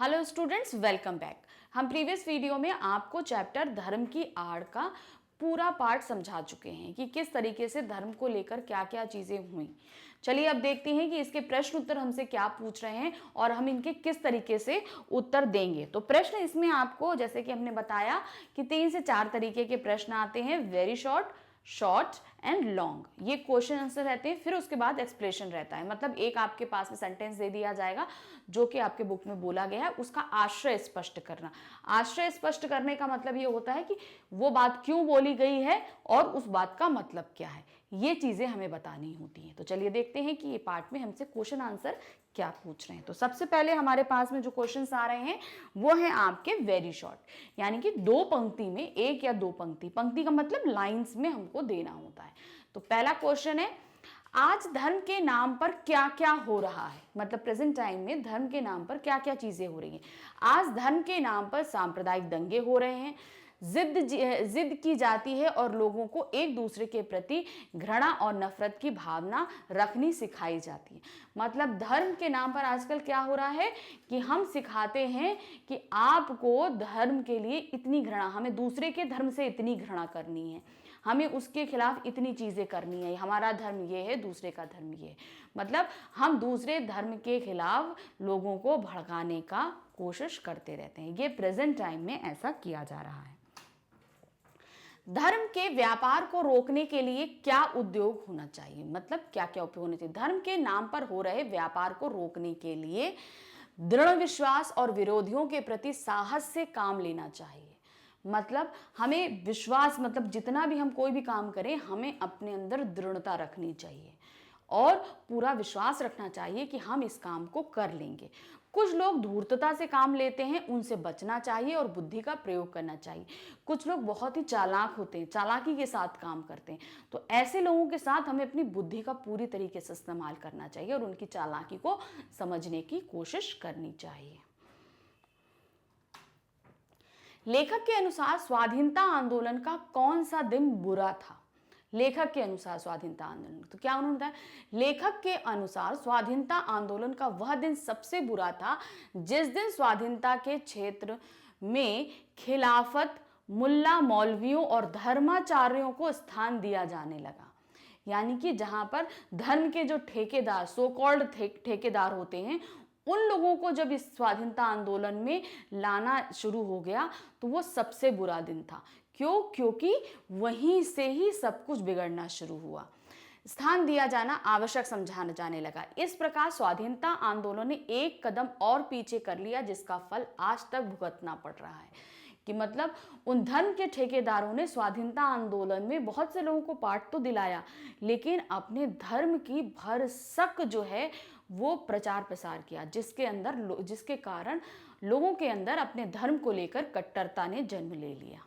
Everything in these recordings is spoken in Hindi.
Hello students, welcome back. हम प्रीवियस वीडियो में आपको चैप्टर धर्म की आड़ का पूरा पार्ट समझा चुके हैं कि किस तरीके से धर्म को लेकर क्या क्या चीज़ें हुई। चलिए अब देखते हैं कि इसके प्रश्न उत्तर हमसे क्या पूछ रहे हैं और हम इनके किस तरीके से उत्तर देंगे। तो प्रश्न इसमें आपको, जैसे कि हमने बताया कि 3 से 4 तरीके के प्रश्न आते हैं, very short, short and long. ये क्वेश्चन आंसर रहते हैं, फिर उसके बाद एक्सप्लेनेशन रहता है। मतलब एक आपके पास में सेंटेंस दे दिया जाएगा जो कि आपके बुक में बोला गया है, उसका आश्रय स्पष्ट करना। आश्रय स्पष्ट करने का मतलब ये होता है कि वो बात क्यों बोली गई है और उस बात का मतलब क्या है, ये चीजें हमें बतानी होती हैं। तो चलिए देखते हैं कि ये पार्ट में हमसे क्वेश्चन आंसर क्या पूछ रहे हैं। तो सबसे पहले हमारे पास में जो क्वेश्चंस आ रहे हैं वो हैं आपके वेरी शॉर्ट, यानी कि 2 पंक्ति में, 1 या 2 पंक्ति। पंक्ति का मतलब लाइंस में हमको देना होता है। तो पहला क्वेश्चन है, आज धर्म के नाम पर क्या क्या हो रहा है। मतलब प्रेजेंट टाइम में धर्म के नाम पर क्या क्या चीजें हो रही हैं। आज धर्म के नाम पर सांप्रदायिक दंगे हो रहे हैं, जिद की जाती है और लोगों को एक दूसरे के प्रति घृणा और नफरत की भावना रखनी सिखाई जाती है। मतलब धर्म के नाम पर आजकल क्या हो रहा है कि हम सिखाते हैं कि आपको धर्म के लिए इतनी घृणा, हमें दूसरे के धर्म से इतनी घृणा करनी है, हमें उसके खिलाफ इतनी चीजें करनी है, हमारा धर्म ये है, दूसरे का धर्म ये है। मतलब हम दूसरे धर्म के खिलाफ लोगों को भड़काने का कोशिश करते रहते हैं। ये प्रेजेंट टाइम में ऐसा किया जा रहा है। धर्म के व्यापार को रोकने के लिए क्या उद्योग होना चाहिए। मतलब क्या क्या उपाय होने चाहिए। धर्म के नाम पर हो रहे व्यापार को रोकने के लिए दृढ़ विश्वास और विरोधियों के प्रति साहस से काम लेना चाहिए। मतलब हमें विश्वास, मतलब जितना भी हम कोई भी काम करें, हमें अपने अंदर दृढ़ता रखनी चाहिए और पूरा विश्वास रखना चाहिए कि हम इस काम को कर लेंगे। कुछ लोग धूर्तता से काम लेते हैं, उनसे बचना चाहिए और बुद्धि का प्रयोग करना चाहिए। कुछ लोग बहुत ही चालाक होते हैं, चालाकी के साथ काम करते हैं, तो ऐसे लोगों के साथ हमें अपनी बुद्धि का पूरी तरीके से इस्तेमाल करना चाहिए और उनकी चालाकी को समझने की कोशिश करनी चाहिए। लेखक के अनुसार स्वाधीनता आंदोलन का कौन सा दिन बुरा था। लेखक के अनुसार स्वाधीनता आंदोलन, तो क्या उन्होंने बताया, लेखक के अनुसार स्वाधीनता आंदोलन का वह दिन सबसे बुरा था जिस दिन स्वाधीनता के क्षेत्र में खिलाफत, मुल्ला मौलवियों और धर्माचार्यों को स्थान दिया जाने लगा। यानी कि जहां पर धर्म के जो ठेकेदार, सो कॉल्ड ठेकेदार होते हैं, उन लोगों को जब इस स्वाधीनता आंदोलन में लाना शुरू हो गया तो वो सबसे बुरा दिन था। क्यों? क्योंकि वहीं से ही सब कुछ बिगड़ना शुरू हुआ, स्थान दिया जाना आवश्यक समझा जाने लगा। इस प्रकार स्वाधीनता आंदोलन ने एक कदम और पीछे कर लिया, जिसका फल आज तक भुगतना पड़ रहा है। कि मतलब उन धर्म के ठेकेदारों ने स्वाधीनता आंदोलन में बहुत से लोगों को पाठ तो दिलाया, लेकिन अपने धर्म की भरसक जो है वो प्रचार प्रसार किया, जिसके कारण लोगों के अंदर अपने धर्म को लेकर कट्टरता ने जन्म ले लिया।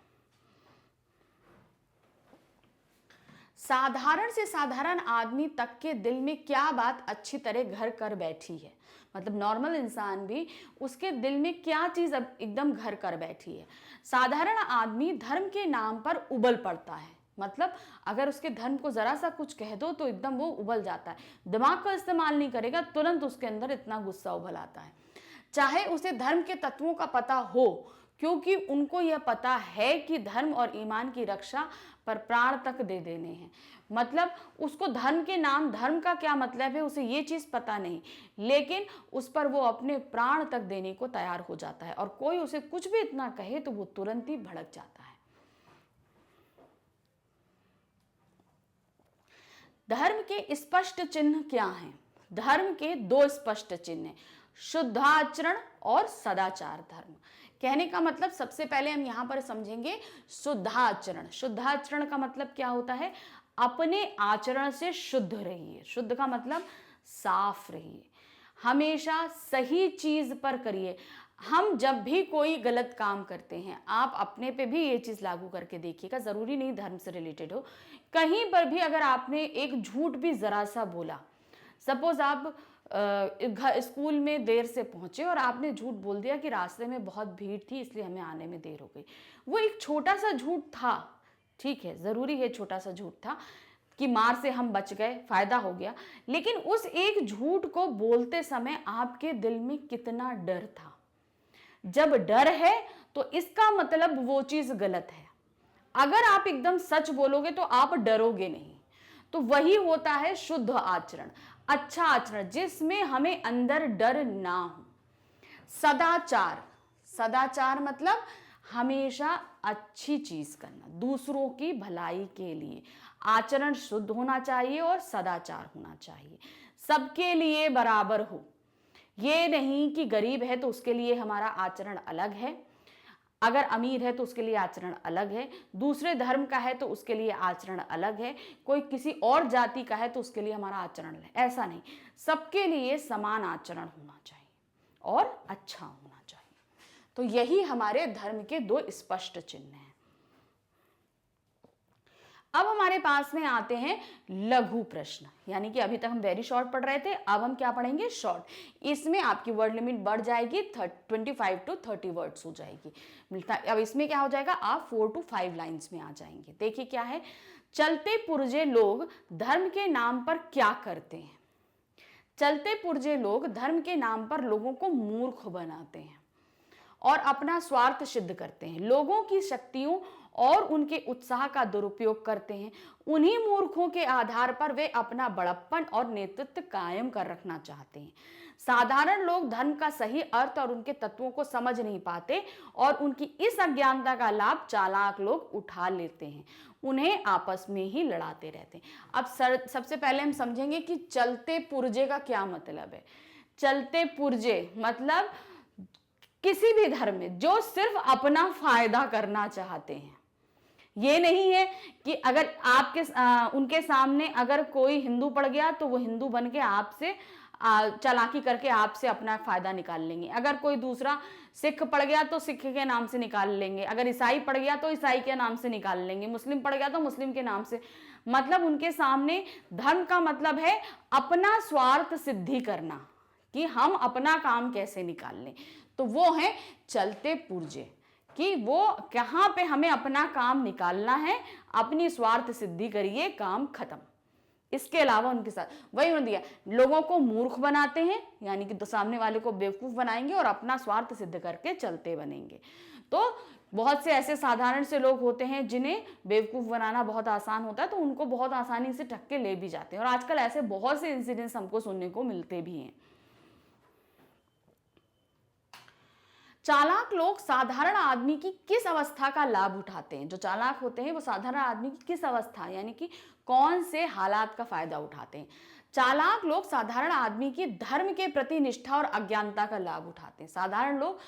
साधारण से साधारण आदमी तक के दिल में क्या बात अच्छी तरह घर कर बैठी है। मतलब नॉर्मल इंसान भी, उसके दिल में क्या चीज अब एकदम घर कर बैठी है। साधारण आदमी धर्म के नाम पर उबल पड़ता है। मतलब अगर उसके धर्म को जरा सा कुछ कह दो तो एकदम वो उबल जाता है, दिमाग का इस्तेमाल नहीं करेगा, तुरंत उसके अंदर इतना गुस्सा उबल आता है। चाहे उसे धर्म के तत्वों का पता हो, क्योंकि उनको यह पता है कि धर्म और ईमान की रक्षा पर प्राण तक दे देने हैं। मतलब उसको धर्म के नाम, धर्म का क्या मतलब है, उसे ये चीज पता नहीं, लेकिन उस पर वो अपने प्राण तक देने को तैयार हो जाता है और कोई उसे कुछ भी इतना कहे तो वो तुरंत ही भड़क जाता है। धर्म के स्पष्ट चिन्ह क्या हैं। धर्म के 2 स्पष्ट चिन्ह हैं, शुद्धाचरण और सदाचार धर्म। कहने का मतलब सबसे पहले हम यहां पर समझेंगे शुद्धाचरण। शुद्धाचरण का मतलब क्या होता है, अपने आचरण से शुद्ध रहिए। शुद्ध का मतलब साफ रहिए, हमेशा सही चीज पर करिए। हम जब भी कोई गलत काम करते हैं, आप अपने पे भी ये चीज लागू करके देखिएगा, जरूरी नहीं धर्म से रिलेटेड हो, कहीं पर भी अगर आपने एक झूठ भी जरा सा बोला, सपोज आप स्कूल में देर से पहुंचे और आपने झूठ बोल दिया कि रास्ते में बहुत भीड़ थी इसलिए हमें आने में देर हो गई। वो एक छोटा सा झूठ था, ठीक है, जरूरी है छोटा सा झूठ था कि मार से हम बच गए, फायदा हो गया, लेकिन उस एक झूठ को बोलते समय आपके दिल में कितना डर था, जब डर है तो इसका मतलब वो चीज गलत है। अगर आप एकदम सच बोलोगे तो आप डरोगे नहीं। तो वही होता है शुद्ध आचरण, अच्छा आचरण, जिसमें हमें अंदर डर ना हो। सदाचार, सदाचार मतलब हमेशा अच्छी चीज करना, दूसरों की भलाई के लिए। आचरण शुद्ध होना चाहिए और सदाचार होना चाहिए, सबके लिए बराबर हो। ये नहीं कि गरीब है तो उसके लिए हमारा आचरण अलग है, अगर अमीर है तो उसके लिए आचरण अलग है, दूसरे धर्म का है तो उसके लिए आचरण अलग है, कोई किसी और जाति का है तो उसके लिए हमारा आचरण अलग है। ऐसा नहीं, सबके लिए समान आचरण होना चाहिए और अच्छा होना चाहिए। तो यही हमारे धर्म के दो स्पष्ट चिन्ह हैं। अब हमारे पास में आते हैं लघु प्रश्न, यानी कि अभी तक हम वेरी शॉर्ट पढ़ रहे थे, अब हम क्या पढ़ेंगे, शॉर्ट। इसमें आपकी वर्ड लिमिट बढ़ जाएगी, 25 to 30 वर्ड्स हो जाएगी। मिलता अब इसमें क्या हो जाएगा, आप 4 to 5 लाइन्स में आ जाएंगे। देखिए क्या है, चलते पुर्जे लोग धर्म के नाम पर क्या करते हैं। चलते पुर्जे लोग धर्म के नाम पर लोगों को मूर्ख बनाते हैं और अपना स्वार्थ सिद्ध करते हैं, लोगों की शक्तियों और उनके उत्साह का दुरुपयोग करते हैं। उन्हीं मूर्खों के आधार पर वे अपना बड़प्पन और नेतृत्व कायम कर रखना चाहते हैं। साधारण लोग धर्म का सही अर्थ और उनके तत्वों को समझ नहीं पाते और उनकी इस अज्ञानता का लाभ चालाक लोग उठा लेते हैं, उन्हें आपस में ही लड़ाते रहते हैं। अब सबसे पहले हम समझेंगे कि चलते पुर्जे का क्या मतलब है। चलते पुर्जे मतलब किसी भी धर्म में जो सिर्फ अपना फायदा करना चाहते हैं। ये नहीं है कि अगर आपके उनके सामने अगर कोई हिंदू पड़ गया तो वो हिंदू बन के आपसे चालाकी करके आपसे अपना फायदा निकाल लेंगे, अगर कोई दूसरा सिख पड़ गया तो सिख के नाम से निकाल लेंगे, अगर ईसाई पड़ गया तो ईसाई के नाम से निकाल लेंगे, मुस्लिम पड़ गया तो मुस्लिम के नाम से। मतलब उनके सामने धर्म का मतलब है अपना स्वार्थ सिद्धि करना, कि हम अपना काम कैसे निकाल लें। तो वो है चलते पुर्जे, कि वो कहां पे हमें अपना काम निकालना है, अपनी स्वार्थ सिद्धि करिए, काम खत्म। इसके अलावा उनके साथ वही उन्होंने दिया, लोगों को मूर्ख बनाते हैं, यानी कि सामने वाले को बेवकूफ बनाएंगे और अपना स्वार्थ सिद्ध करके चलते बनेंगे। तो बहुत से ऐसे साधारण से लोग होते हैं जिन्हें बेवकूफ बनाना बहुत आसान होता है, तो उनको बहुत आसानी से ठग के ले भी जाते हैं, और आजकल ऐसे बहुत से इंसिडेंट्स हमको सुनने को मिलते भी हैं। चालाक लोग साधारण आदमी की किस अवस्था का लाभ उठाते हैं। जो चालाक होते हैं वो साधारण आदमी की किस अवस्था, यानी कि कौन से हालात का फायदा उठाते हैं। चालाक लोग साधारण आदमी की धर्म के प्रति निष्ठा और अज्ञानता का लाभ उठाते हैं। साधारण लोग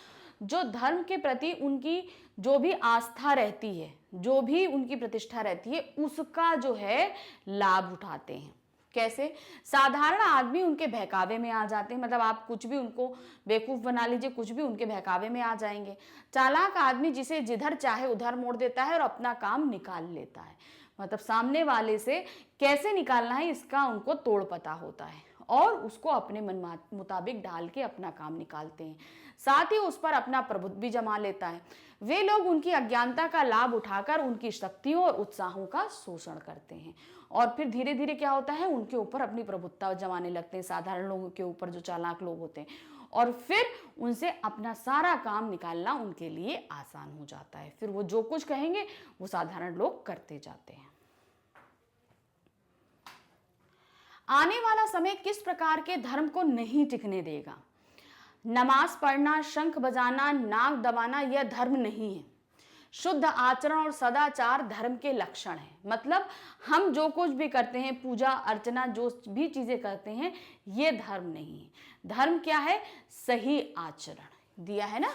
जो धर्म के प्रति उनकी जो भी आस्था रहती है, जो भी उनकी प्रतिष्ठा रहती है, उसका जो है लाभ उठाते हैं। कैसे, साधारण आदमी उनके बहकावे में आ जाते हैं, मतलब आप कुछ भी उनको बेवकूफ बना लीजिए, कुछ भी उनके बहकावे में आ जाएंगे। चालाक आदमी जिसे जिधर चाहे उधर मोड़ देता है और अपना काम निकाल लेता है, मतलब सामने वाले से कैसे निकालना है इसका उनको तोड़ पता होता है और उसको अपने मन मुताबिक डाल के अपना काम निकालते हैं, साथ ही उस पर अपना प्रभुत्व भी जमा लेता है। वे लोग उनकी अज्ञानता का लाभ उठाकर उनकी शक्तियों और उत्साहों का शोषण करते हैं और फिर धीरे धीरे क्या होता है, उनके ऊपर अपनी प्रभुत्व जमाने लगते हैं, साधारण लोगों के ऊपर जो चालाक लोग होते हैं, और फिर उनसे अपना सारा काम निकालना उनके लिए आसान हो जाता है। फिर वो जो कुछ कहेंगे वो साधारण लोग करते जाते हैं। आने वाला समय किस प्रकार के धर्म को नहीं टिकने देगा। नमाज पढ़ना, शंख बजाना, नाक दबाना यह धर्म नहीं है। शुद्ध आचरण और सदाचार धर्म के लक्षण है। मतलब हम जो कुछ भी करते हैं, पूजा अर्चना जो भी चीजें करते हैं, ये धर्म नहीं है। धर्म क्या है, सही आचरण दिया है ना,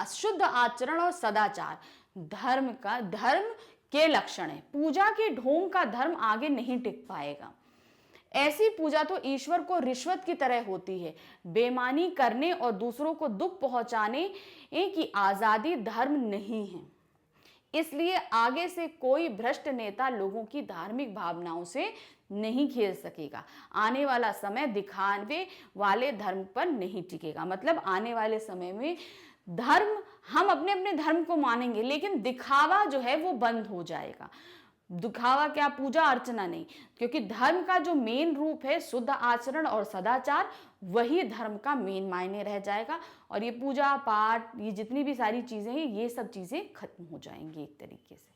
शुद्ध आचरण और सदाचार धर्म के लक्षण है। पूजा के ढोंग का धर्म आगे नहीं टिक पाएगा। ऐसी पूजा तो ईश्वर को रिश्वत की तरह होती है। बेईमानी करने और दूसरों को दुख पहुंचाने की आजादी धर्म नहीं है। इसलिए आगे से कोई भ्रष्ट नेता लोगों की धार्मिक भावनाओं से नहीं खेल सकेगा। आने वाला समय दिखावे वाले धर्म पर नहीं टिकेगा। मतलब आने वाले समय में धर्म, हम अपने अपने धर्म को मानेंगे, लेकिन दिखावा जो है वो बंद हो जाएगा। दिखावा क्या, पूजा अर्चना नहीं, क्योंकि धर्म का जो मेन रूप है शुद्ध आचरण और सदाचार, वही धर्म का मेन मायने रह जाएगा। और ये पूजा पाठ, ये जितनी भी सारी चीजें हैं, ये सब चीजें खत्म हो जाएंगी एक तरीके से।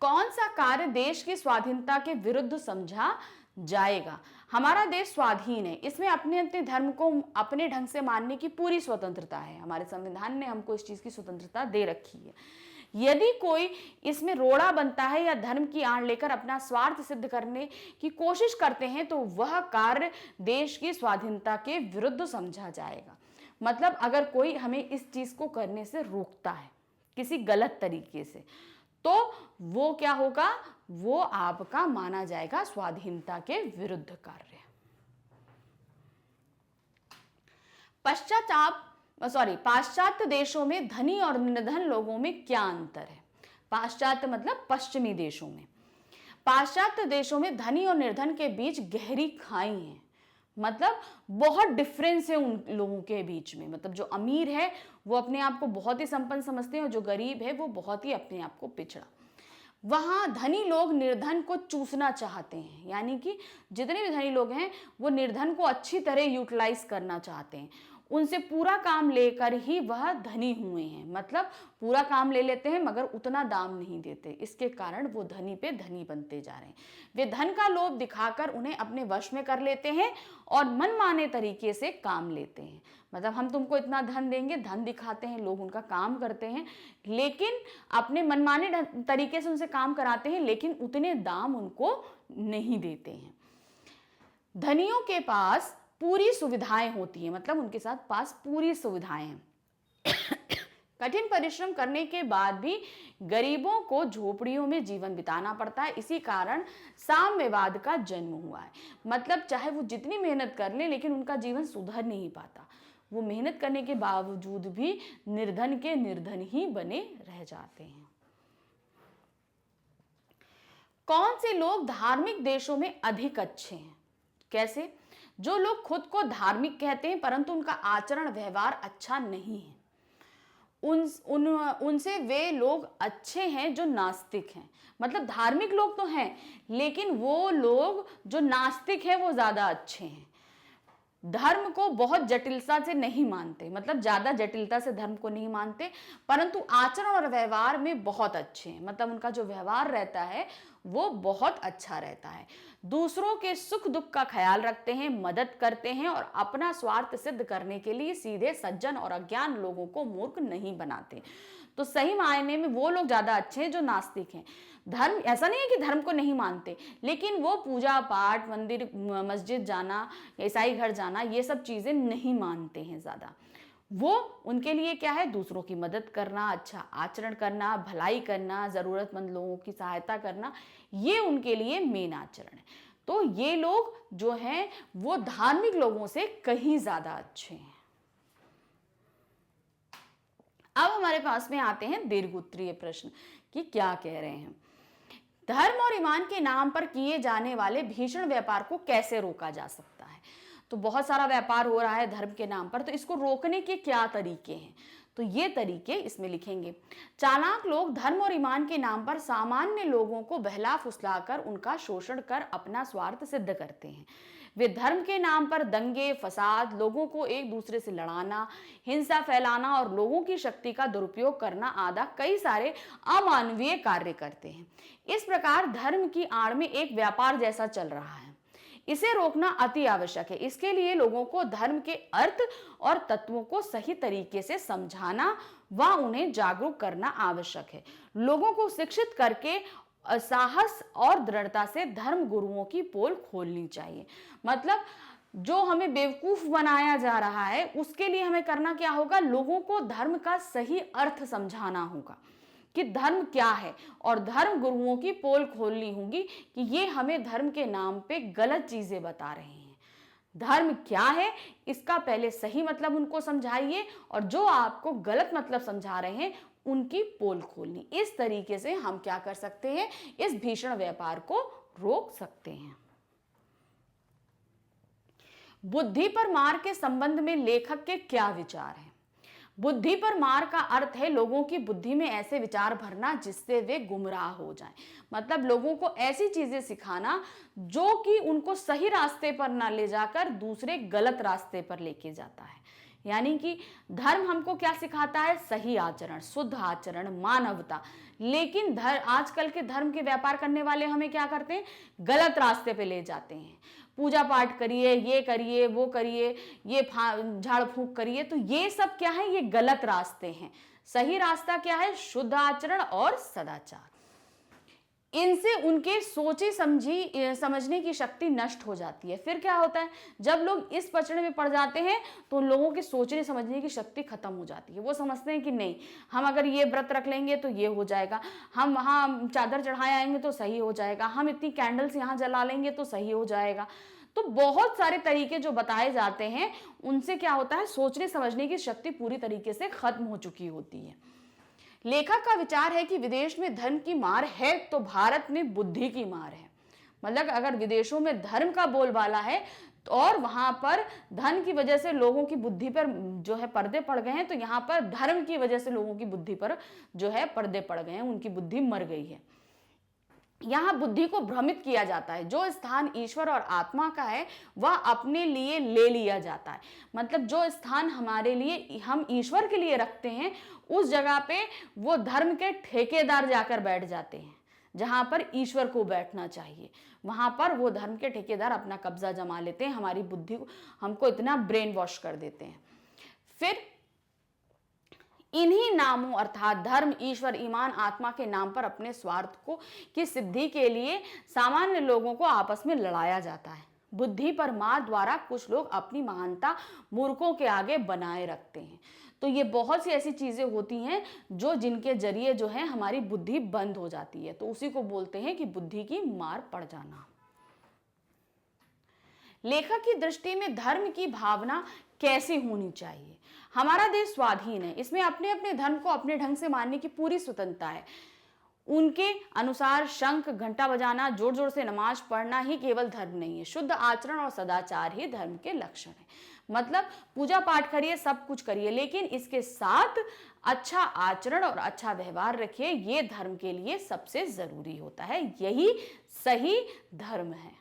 कौन सा कार्य देश की स्वाधीनता के विरुद्ध समझा जाएगा? हमारा देश स्वाधीन है, इसमें अपने अपने धर्म को अपने ढंग से मानने की पूरी स्वतंत्रता है। हमारे संविधान ने हमको इस चीज की स्वतंत्रता दे रखी है। यदि कोई इसमें रोड़ा बनता है या धर्म की आड़ लेकर अपना स्वार्थ सिद्ध करने की कोशिश करते हैं, तो वह कार्य देश की स्वाधीनता के विरुद्ध समझा जाएगा। मतलब अगर कोई हमें इस चीज को करने से रोकता है किसी गलत तरीके से, तो वो क्या होगा, वो आपका माना जाएगा स्वाधीनता के विरुद्ध कार्य। पाश्चात्य देशों में धनी और निर्धन लोगों में क्या अंतर है? पाश्चात्य मतलब पश्चिमी देशों में। पाश्चात्य देशों में धनी और निर्धन के बीच गहरी खाई है, मतलब बहुत डिफरेंस है उन लोगों के बीच में। मतलब जो अमीर है वो अपने आप को बहुत ही संपन्न समझते हैं और जो गरीब है वो बहुत ही अपने आप को पिछड़ा। वहाँ धनी लोग निर्धन को चूसना चाहते हैं, यानी कि जितने भी धनी लोग हैं वो निर्धन को अच्छी तरह यूटिलाइज करना चाहते हैं, उनसे पूरा काम लेकर ही वह धनी हुए हैं। मतलब पूरा काम ले लेते हैं मगर उतना दाम नहीं देते, इसके कारण वो धनी पे धनी बनते जा रहे हैं। वे धन का लोभ दिखाकर उन्हें अपने वश में कर लेते हैं और मनमाने तरीके से काम लेते हैं। मतलब हम तुमको इतना धन देंगे, धन दिखाते हैं, लोग उनका काम करते हैं, लेकिन अपने मनमाने तरीके से उनसे काम कराते हैं, लेकिन उतने दाम उनको नहीं देते हैं। धनियों के पास पूरी सुविधाएं होती हैं, मतलब उनके साथ पास पूरी सुविधाएं हैं। कठिन परिश्रम करने के बाद भी गरीबों को झोपड़ियों में जीवन बिताना पड़ता है। इसी कारण साम्यवाद का जन्म हुआ है। मतलब चाहे वो जितनी मेहनत कर ले, लेकिन उनका जीवन सुधर नहीं पाता। वो मेहनत करने के बावजूद भी निर्धन के निर्धन ही बने रह जाते हैं। कौन से लोग धार्मिक देशों में अधिक अच्छे हैं? कैसे? जो लोग खुद को धार्मिक कहते हैं परंतु उनका आचरण व्यवहार अच्छा नहीं है, उनसे वे लोग अच्छे हैं जो नास्तिक हैं। मतलब धार्मिक लोग तो हैं, लेकिन वो लोग जो नास्तिक हैं वो ज्यादा अच्छे हैं। धर्म को बहुत जटिलता से नहीं मानते, मतलब ज्यादा जटिलता से धर्म को नहीं मानते, परंतु आचरण और व्यवहार में बहुत अच्छे हैं। मतलब उनका जो व्यवहार रहता है वो बहुत अच्छा रहता है। दूसरों के सुख दुख का ख्याल रखते हैं, मदद करते हैं और अपना स्वार्थ सिद्ध करने के लिए सीधे सज्जन और अज्ञान लोगों को मूर्ख नहीं बनाते। तो सही मायने में वो लोग ज्यादा अच्छे हैं जो नास्तिक हैं। धर्म ऐसा नहीं है कि धर्म को नहीं मानते, लेकिन वो पूजा पाठ, मंदिर मस्जिद जाना, ईसाई घर जाना, ये सब चीजें नहीं मानते हैं ज्यादा। वो उनके लिए क्या है, दूसरों की मदद करना, अच्छा आचरण करना, भलाई करना, जरूरतमंद लोगों की सहायता करना, ये उनके लिए मेन आचरण है। तो ये लोग जो हैं वो धार्मिक लोगों से कहीं ज्यादा अच्छे हैं। अब हमारे पास में आते हैं दीर्घोत्तरीय प्रश्न कि क्या कह रहे हैं। धर्म और ईमान के नाम पर किए जाने वाले भीषण व्यापार को कैसे रोका जा सकता है? तो बहुत सारा व्यापार हो रहा है धर्म के नाम पर, तो इसको रोकने के क्या तरीके हैं? तो ये तरीके इसमें लिखेंगे। चालाक लोग धर्म और ईमान के नाम पर सामान्य लोगों को बहला फुसलाकर उनका शोषण कर अपना स्वार्थ सिद्ध करते हैं। वे धर्म के नाम पर दंगे फसाद, लोगों को एक दूसरे से लड़ाना, हिंसा फैलाना और लोगों की शक्ति का दुरुपयोग करना आदि कई सारे अमानवीय कार्य करते हैं। इस प्रकार धर्म की आड़ में एक व्यापार जैसा चल रहा है। इसे रोकना अति आवश्यक है। इसके लिए लोगों को धर्म के अर्थ और तत्वों को सही तरीके से समझाना व उन्हें जागरूक करना आवश्यक है। लोगों को शिक्षित करके साहस और दृढ़ता से धर्म गुरुओं की पोल खोलनी चाहिए। मतलब जो हमें बेवकूफ बनाया जा रहा है उसके लिए हमें करना क्या होगा, लोगों को धर्म का सही अर्थ समझाना होगा कि धर्म क्या है, और धर्म गुरुओं की पोल खोलनी होगी कि ये हमें धर्म के नाम पे गलत चीजें बता रहे हैं। धर्म क्या है इसका पहले सही मतलब उनको समझाइए, और जो आपको गलत मतलब समझा रहे हैं उनकी पोल खोलनी। इस तरीके से हम क्या कर सकते हैं, इस भीषण व्यापार को रोक सकते हैं। बुद्धि पर मार के संबंध में लेखक के क्या विचार हैं? बुद्धि पर मार का अर्थ है लोगों की बुद्धि में ऐसे विचार भरना जिससे वे गुमराह हो जाएं। मतलब लोगों को ऐसी चीजें सिखाना जो कि उनको सही रास्ते पर ना ले जाकर दूसरे गलत रास्ते पर लेके जाता है। यानी कि धर्म हमको क्या सिखाता है? सही आचरण, शुद्ध आचरण, मानवता। लेकिन आजकल के धर्म के व्यापार करने वाले हमें क्या करते हैं? गलत रास्ते पे ले जाते हैं। पूजा पाठ करिए, ये करिए, वो करिए, ये झाड़ फूंक करिए, तो ये सब क्या है? ये गलत रास्ते हैं। सही रास्ता क्या है? शुद्ध आचरण और सदाचार। इनसे उनके सोचे समझने की शक्ति नष्ट हो जाती है। फिर क्या होता है? जब लोग इस पचड़े में पड़ जाते हैं तो उन लोगों की सोचने समझने की शक्ति खत्म हो जाती है। वो समझते हैं कि नहीं, हम अगर ये व्रत रख लेंगे तो ये हो जाएगा, हम वहाँ चादर चढ़ाए आएंगे तो सही हो जाएगा, हम इतनी कैंडल्स यहाँ जला लेंगे तो सही हो जाएगा। तो बहुत सारे तरीके जो बताए जाते हैं उनसे क्या होता है? सोचने समझने की शक्ति पूरी तरीके से खत्म हो चुकी होती है। लेखक का विचार है कि विदेश में धर्म की मार है तो भारत में बुद्धि की मार है। मतलब अगर विदेशों में धर्म का बोलबाला है और वहां पर धन की वजह से लोगों की बुद्धि पर जो है पर्दे पड़ गए हैं, तो यहाँ पर धर्म की वजह से लोगों की बुद्धि पर जो है पर्दे पड़ गए हैं, उनकी बुद्धि मर गई है। यहाँ बुद्धि को भ्रमित किया जाता है। जो स्थान ईश्वर और आत्मा का है वह अपने लिए ले लिया जाता है। मतलब जो स्थान हमारे लिए हम ईश्वर के लिए रखते हैं उस जगह पे वो धर्म के ठेकेदार जाकर बैठ जाते हैं। जहां पर ईश्वर को बैठना चाहिए वहां पर वो धर्म के ठेकेदार अपना कब्जा जमा लेते हैं, हमारी बुद्धि को, हमको इतना ब्रेन वॉश कर देते हैं। फिर इन्हीं नामों अर्थात धर्म, ईश्वर, ईमान, आत्मा के नाम पर अपने स्वार्थ को की सिद्धि के लिए सामान्य लोगों को आपस में लड़ाया जाता है। बुद्धि पर मार द्वारा कुछ लोग अपनी महानता मूर्खों के आगे बनाए रखते हैं। तो ये बहुत सी ऐसी चीजें होती हैं जो जिनके जरिए जो है हमारी बुद्धि बंद हो जाती है। तो उसी को बोलते हैं कि बुद्धि की मार पड़ जाना। लेखक की दृष्टि में धर्म की भावना कैसी होनी चाहिए? हमारा देश स्वाधीन है, इसमें अपने अपने धर्म को अपने ढंग से मानने की पूरी स्वतंत्रता है। उनके अनुसार शंख घंटा बजाना, जोर जोर से नमाज पढ़ना ही केवल धर्म नहीं है, शुद्ध आचरण और सदाचार ही धर्म के लक्षण है। मतलब पूजा पाठ करिए, सब कुछ करिए, लेकिन इसके साथ अच्छा आचरण और अच्छा व्यवहार रखिए। ये धर्म के लिए सबसे जरूरी होता है, यही सही धर्म है।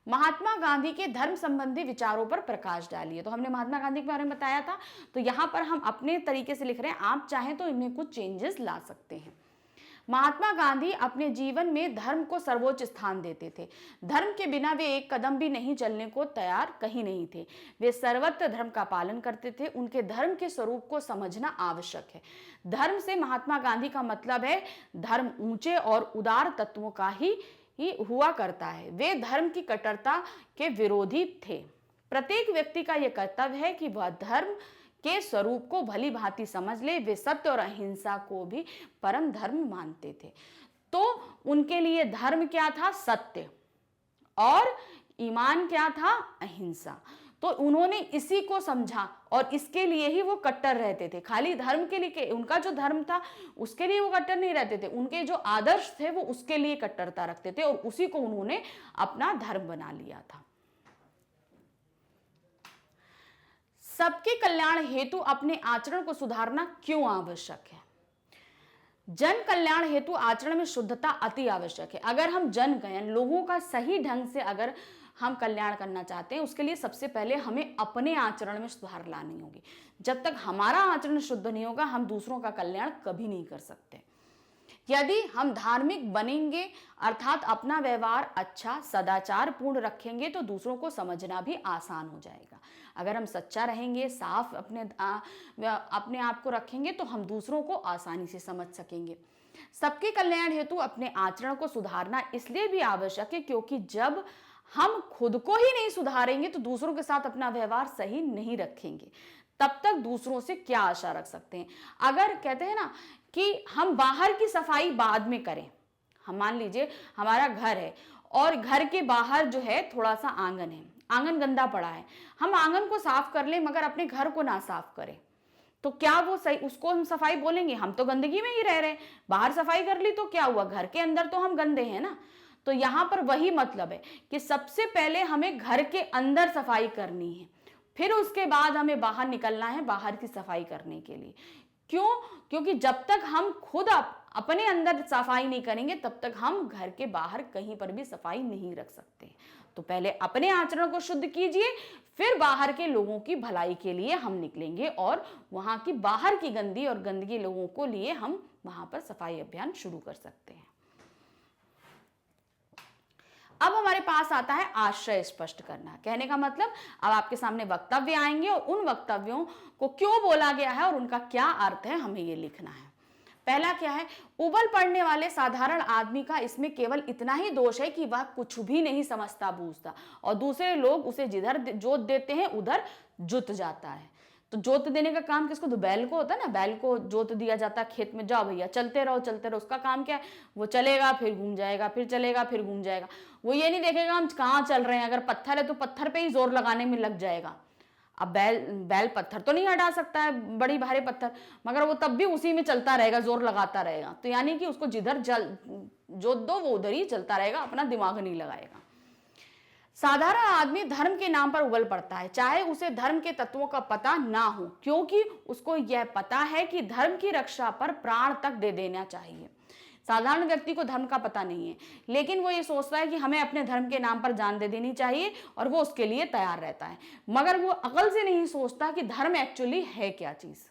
महात्मा गांधी के धर्म संबंधी विचारों पर प्रकाश डालिए। तो हमने महात्मा गांधी के बारे में बताया था, तो यहाँ पर हम अपने तरीके से लिख रहे हैं, आप चाहें तो इनमें कुछ चेंजेस ला सकते हैं। महात्मा गांधी अपने जीवन में धर्म को सर्वोच्च स्थान देते थे। धर्म के बिना वे एक कदम भी नहीं चलने को तैयार कहीं नहीं थे। वे सर्वत्र धर्म का पालन करते थे। उनके धर्म के स्वरूप को समझना आवश्यक है। धर्म से महात्मा गांधी का मतलब है धर्म ऊंचे और उदार तत्वों का ही हुआ करता है। वे धर्म की कट्टरता के विरोधी थे। प्रत्येक व्यक्ति का यह कर्तव्य है कि वह धर्म के स्वरूप को भली भांति समझ ले। वे सत्य और अहिंसा को भी परम धर्म मानते थे। तो उनके लिए धर्म क्या था? सत्य। और ईमान क्या था? अहिंसा। तो उन्होंने इसी को समझा और इसके लिए ही वो कट्टर रहते थे। खाली धर्म के लिए, उनका जो धर्म था उसके लिए वो कट्टर नहीं रहते थे, उनके जो आदर्श थे वो उसके लिए कट्टरता रखते थे और उसी को उन्होंने अपना धर्म बना लिया था। सबके कल्याण हेतु अपने आचरण को सुधारना क्यों आवश्यक है? जन कल्याण हेतु आचरण में शुद्धता अति आवश्यक है। अगर हम जनगण लोगों का सही ढंग से अगर हम कल्याण करना चाहते हैं, उसके लिए सबसे पहले हमें अपने आचरण में सुधार लानी होगी। जब तक हमारा आचरण शुद्ध नहीं होगा हम दूसरों का कल्याण कभी नहीं कर सकते। यदि हम धार्मिक बनेंगे अर्थात अपना व्यवहार अच्छा सदाचार पूर्ण रखेंगे तो दूसरों को समझना भी आसान हो जाएगा। अगर हम सच्चा रहेंगे, साफ अपने आप को रखेंगे तो हम दूसरों को आसानी से समझ सकेंगे। सबके कल्याण हेतु अपने आचरण को सुधारना इसलिए भी आवश्यक है क्योंकि जब हम खुद को ही नहीं सुधारेंगे तो दूसरों के साथ अपना व्यवहार सही नहीं रखेंगे, तब तक दूसरों से क्या आशा रख सकते हैं। अगर कहते हैं ना कि हम बाहर की सफाई बाद में करें, हम मान लीजिए हमारा घर है और घर के बाहर जो है थोड़ा सा आंगन है, आंगन गंदा पड़ा है, हम आंगन को साफ कर लें मगर अपने घर को ना साफ करें, तो क्या वो सही, उसको हम सफाई बोलेंगे? हम तो गंदगी में ही रह रहे हैं। बाहर सफाई कर ली तो क्या हुआ, घर के अंदर तो हम गंदे हैं ना। तो यहां पर वही मतलब है कि सबसे पहले हमें घर के अंदर सफाई करनी है, फिर उसके बाद हमें बाहर निकलना है बाहर की सफाई करने के लिए। क्यों? क्योंकि जब तक हम खुद अपने अंदर सफाई नहीं करेंगे तब तक हम घर के बाहर कहीं पर भी सफाई नहीं रख सकते। तो पहले अपने आचरण को शुद्ध कीजिए, फिर बाहर के लोगों की भलाई के लिए हम निकलेंगे और वहां की बाहर की गंदी और गंदगी लोगों को लिए हम वहां पर सफाई अभियान शुरू कर सकते हैं। अब हमारे पास आता है आशय स्पष्ट करना। कहने का मतलब अब आपके सामने वक्तव्य आएंगे और उन वक्तव्यों को क्यों बोला गया है और उनका क्या अर्थ है, हमें ये लिखना है। पहला क्या है, उबल पड़ने वाले साधारण आदमी का इसमें केवल इतना ही दोष है कि वह कुछ भी नहीं समझता बूझता और दूसरे लोग उसे जिधर जोत देते हैं उधर जुत जाता है। तो जोत देने का काम किसको? तो बैल को होता है ना, बैल को जोत दिया जाता है खेत में, जाओ भैया चलते रहो चलते रहो। उसका काम क्या है? वो चलेगा फिर घूम जाएगा, फिर चलेगा फिर घूम जाएगा। वो ये नहीं देखेगा हम कहाँ चल रहे हैं। अगर पत्थर है तो पत्थर पे ही जोर लगाने में लग जाएगा। अब बैल पत्थर तो नहीं हटा सकता है, बड़ी भारी पत्थर, मगर वो तब भी उसी में चलता रहेगा, जोर लगाता रहेगा। तो यानी कि उसको जिधर जोत दो वो उधर ही चलता रहेगा, अपना दिमाग नहीं लगाएगा। साधारण आदमी धर्म के नाम पर उबल पड़ता है, चाहे उसे धर्म के तत्वों का पता ना हो, क्योंकि उसको यह पता है कि धर्म की रक्षा पर प्राण तक दे देना चाहिए। साधारण व्यक्ति को धर्म का पता नहीं है, लेकिन वो ये सोचता है कि हमें अपने धर्म के नाम पर जान दे देनी चाहिए और वो उसके लिए तैयार रहता है, मगर वो अकल से नहीं सोचता कि धर्म एक्चुअली है क्या चीज।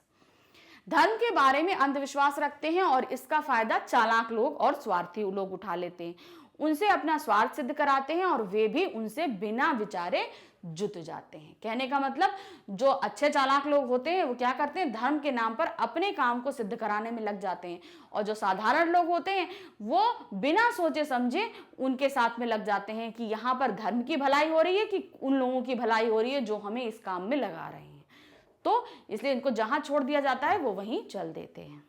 धर्म के बारे में अंधविश्वास रखते हैं और इसका फायदा चालाक लोग और स्वार्थी लोग उठा लेते हैं। उनसे अपना स्वार्थ सिद्ध कराते हैं और वे भी उनसे बिना विचारे जुट जाते हैं। कहने का मतलब जो अच्छे चालाक लोग होते हैं वो क्या करते हैं? धर्म के नाम पर अपने काम को सिद्ध कराने में लग जाते हैं, और जो साधारण लोग होते हैं वो बिना सोचे समझे उनके साथ में लग जाते हैं कि यहाँ पर धर्म की भलाई हो रही है कि उन लोगों की भलाई हो रही है जो हमें इस काम में लगा रहे हैं। तो इसलिए इनको जहां छोड़ दिया जाता है वो वहीं चल देते हैं।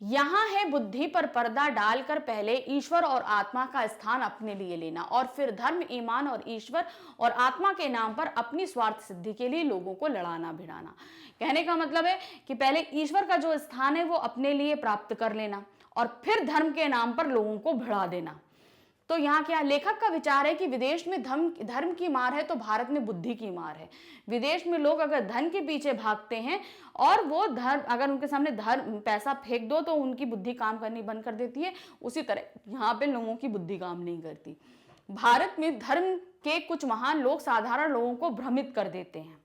यहां है बुद्धि पर पर्दा डालकर पहले ईश्वर और आत्मा का स्थान अपने लिए लेना और फिर धर्म, ईमान और ईश्वर और आत्मा के नाम पर अपनी स्वार्थ सिद्धि के लिए लोगों को लड़ाना भिड़ाना। कहने का मतलब है कि पहले ईश्वर का जो स्थान है वो अपने लिए प्राप्त कर लेना और फिर धर्म के नाम पर लोगों को भिड़ा देना। तो यहाँ क्या लेखक का विचार है कि विदेश में धर्म की मार है तो भारत में बुद्धि की मार है। विदेश में लोग अगर धन के पीछे भागते हैं और वो धर्म अगर उनके सामने धर्म पैसा फेंक दो तो उनकी बुद्धि काम करनी बंद कर देती है, उसी तरह यहाँ पे लोगों की बुद्धि काम नहीं करती। भारत में धर्म के कुछ महान लोग साधारण लोगों को भ्रमित कर देते हैं।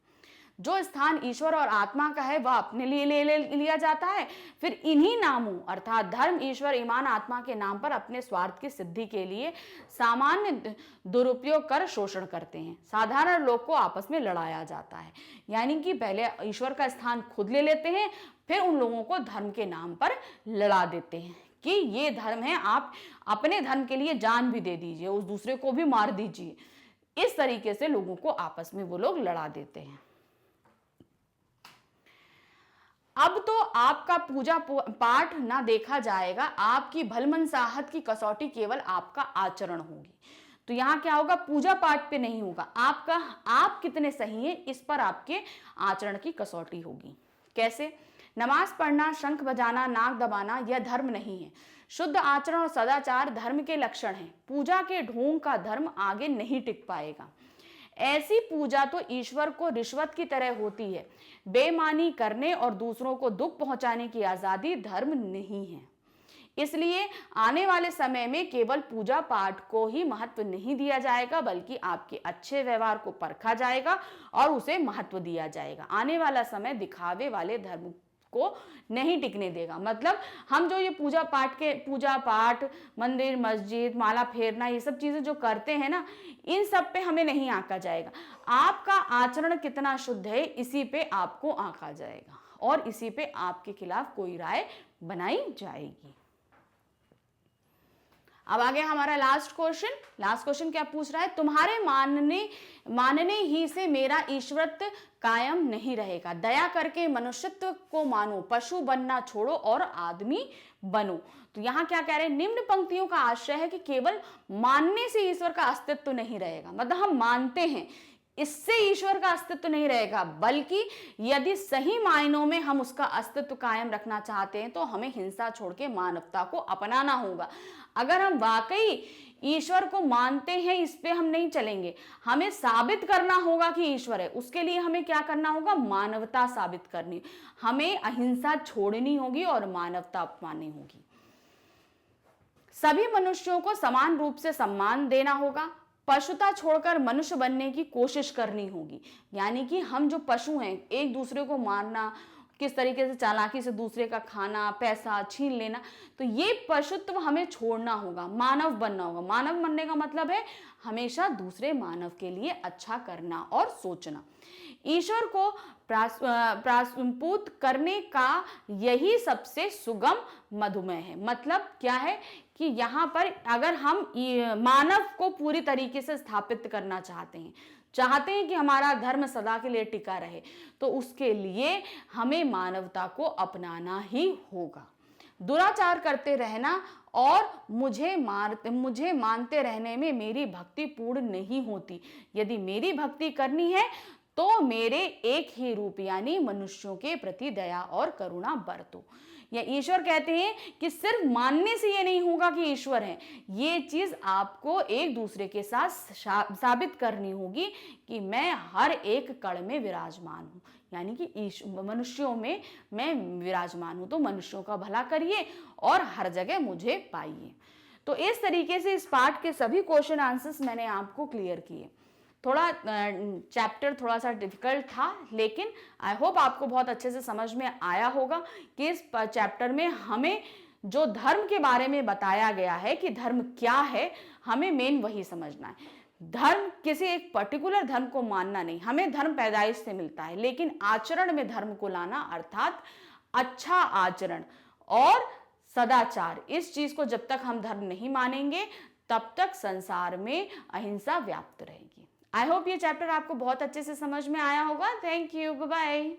जो स्थान ईश्वर और आत्मा का है वह अपने लिए ले लिया जाता है, फिर इन्हीं नामों अर्थात धर्म, ईश्वर, ईमान, आत्मा के नाम पर अपने स्वार्थ की सिद्धि के लिए सामान्य दुरुपयोग कर शोषण करते हैं। साधारण लोग को आपस में लड़ाया जाता है, यानी कि पहले ईश्वर का स्थान खुद ले लेते हैं, फिर उन लोगों को धर्म के नाम पर लड़ा देते हैं कि ये धर्म है, आप अपने धर्म के लिए जान भी दे दीजिए, उस दूसरे को भी मार दीजिए। इस तरीके से लोगों को आपस में वो लोग लड़ा देते हैं। अब तो आपका पूजा पाठ ना देखा जाएगा, आपकी भलमनसाहत की कसौटी केवल आपका आचरण होगी। तो यहाँ क्या होगा? पूजा पाठ पे नहीं होगा, आप कितने सही हैं इस पर आपके आचरण की कसौटी होगी। कैसे? नमाज पढ़ना, शंख बजाना, नाक दबाना यह धर्म नहीं है। शुद्ध आचरण और सदाचार धर्म के लक्षण हैं। पूजा के ढोंग का धर्म आगे नहीं टिक पाएगा। ऐसी पूजा तो ईश्वर को रिश्वत की तरह होती है। बेईमानी करने और दूसरों को दुख पहुंचाने की आजादी धर्म नहीं है। इसलिए आने वाले समय में केवल पूजा पाठ को ही महत्व नहीं दिया जाएगा, बल्कि आपके अच्छे व्यवहार को परखा जाएगा और उसे महत्व दिया जाएगा। आने वाला समय दिखावे वाले धर्म को नहीं टिकने देगा। मतलब हम जो ये पूजा पाठ, मंदिर, मस्जिद, माला फेरना, ये सब चीजें जो करते हैं ना, इन सब पे हमें नहीं आंका जाएगा। आपका आचरण कितना शुद्ध है इसी पे आपको आंका जाएगा और इसी पे आपके खिलाफ कोई राय बनाई जाएगी। अब आगे हमारा लास्ट क्वेश्चन क्या पूछ रहा है? तुम्हारे मानने ही से मेरा ईश्वरत्व कायम नहीं रहेगा। दया करके मनुष्यत्व को मानो, पशु बनना छोड़ो और आदमी बनो। तो यहाँ क्या कह रहे हैं? निम्न पंक्तियों का आशय है कि केवल मानने से ईश्वर का अस्तित्व नहीं रहेगा, मतलब हम मानते हैं इससे ईश्वर का अस्तित्व नहीं रहेगा, बल्कि यदि सही मायनों में हम उसका अस्तित्व कायम रखना चाहते हैं तो हमें हिंसा छोड़ के मानवता को अपनाना होगा। अगर हम वाकई ईश्वर को मानते हैं इस पे हम नहीं चलेंगे, हमें साबित करना होगा कि ईश्वर है। उसके लिए हमें क्या करना होगा, मानवता साबित करनी, हमें अहिंसा छोड़नी होगी और मानवता अपनानी होगी। सभी मनुष्यों को समान रूप से सम्मान देना होगा, पशुता छोड़कर मनुष्य बनने की कोशिश करनी होगी। यानी कि हम जो पशु हैं, एक दूसरे को मारना, किस तरीके से चालाकी से दूसरे का खाना, पैसा छीन लेना, तो ये पशुत्व हमें छोड़ना होगा, मानव बनना होगा। मानव बनने का मतलब है हमेशा दूसरे मानव के लिए अच्छा करना और सोचना। ईश्वर को प्रायश्चित करने का यही सबसे सुगम मधुमेह है। मतलब क्या है कि यहाँ पर अगर हम मानव को पूरी तरीके से स्थापित करना चाहते हैं कि हमारा धर्म सदा के लिए टिका रहे, तो उसके लिए हमें मानवता को अपनाना ही होगा। दुराचार करते रहना और मुझे मानते रहने में मेरी भक्ति पूर्ण नहीं होती। यदि मेरी भक्ति करनी है तो मेरे एक ही रूप यानी मनुष्यों के प्रति दया और करुणा बरतो। या ईश्वर कहते हैं कि सिर्फ मानने से ये नहीं होगा कि ईश्वर है, ये चीज आपको एक दूसरे के साथ साबित करनी होगी कि मैं हर एक कण में विराजमान हूँ, यानी कि मनुष्यों में मैं विराजमान हूँ। तो मनुष्यों का भला करिए और हर जगह मुझे पाइए। तो इस तरीके से इस पार्ट के सभी क्वेश्चन आंसर्स मैंने आपको क्लियर किए। थोड़ा चैप्टर थोड़ा सा डिफिकल्ट था, लेकिन आई होप आपको बहुत अच्छे से समझ में आया होगा कि इस चैप्टर में हमें जो धर्म के बारे में बताया गया है कि धर्म क्या है, हमें मेन वही समझना है। धर्म किसी एक पर्टिकुलर धर्म को मानना नहीं, हमें धर्म पैदाइश से मिलता है, लेकिन आचरण में धर्म को लाना, अर्थात अच्छा आचरण और सदाचार, इस चीज को जब तक हम धर्म नहीं मानेंगे तब तक संसार में अहिंसा व्याप्त रहेगी। आई होप ये चैप्टर आपको बहुत अच्छे से समझ में आया होगा। Thank you, bye bye.